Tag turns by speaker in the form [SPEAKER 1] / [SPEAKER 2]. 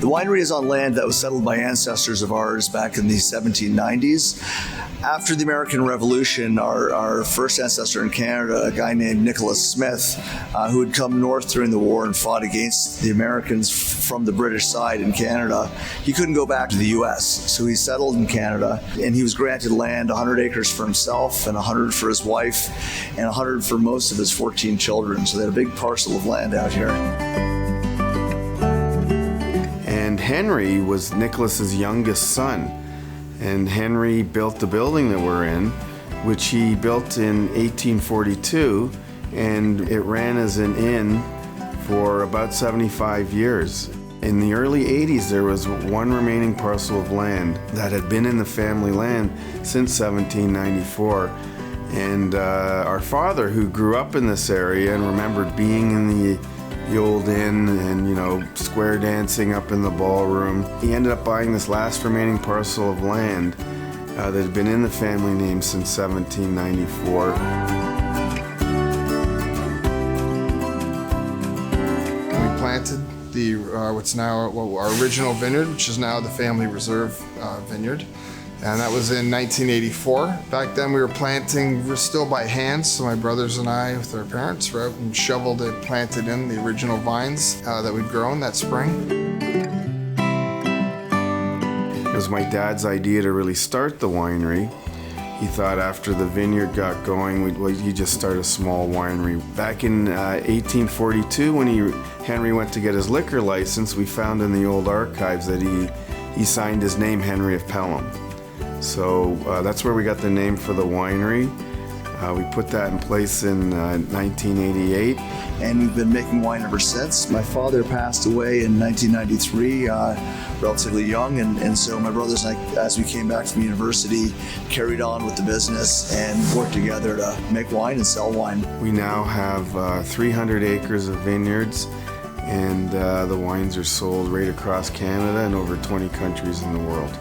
[SPEAKER 1] The winery is on land that was settled by ancestors of ours back in the 1790s. After the American Revolution, our first ancestor in Canada, a guy named Nicholas Smith, who had come north during the war and fought against the Americans from the British side in Canada, he couldn't go back to the U.S., so he settled in Canada, and he was granted land, 100 acres for himself and 100 for his wife and 100 for most of his 14 children. So they had a big parcel of land out here.
[SPEAKER 2] And Henry was Nicholas's youngest son. And Henry built the building that we're in, which he built in 1842, and it ran as an inn for about 75 years. In the early 80s, there was one remaining parcel of land that had been in the family land since 1794. And our father, who grew up in this area and remembered being in the old inn and, you know, square dancing up in the ballroom, he ended up buying this last remaining parcel of land that had been in the family name since 1794.
[SPEAKER 3] We planted what's now our original vineyard, which is now the family reserve vineyard. And that was in 1984. Back then we were planting still by hand, so my brothers and I, with our parents, were out and shoveled and planted in the original vines that we'd grown that spring.
[SPEAKER 2] It was my dad's idea to really start the winery. He thought after the vineyard got going, you just start a small winery. Back in 1842, when Henry went to get his liquor license, we found in the old archives that he signed his name Henry of Pelham. So that's where we got the name for the winery. We put that in place in 1988.
[SPEAKER 1] And we've been making wine ever since. My father passed away in 1993, relatively young, and so my brothers and I, as we came back from university, carried on with the business and worked together to make wine and sell wine.
[SPEAKER 2] We now have 300 acres of vineyards, and the wines are sold right across Canada and over 20 countries in the world.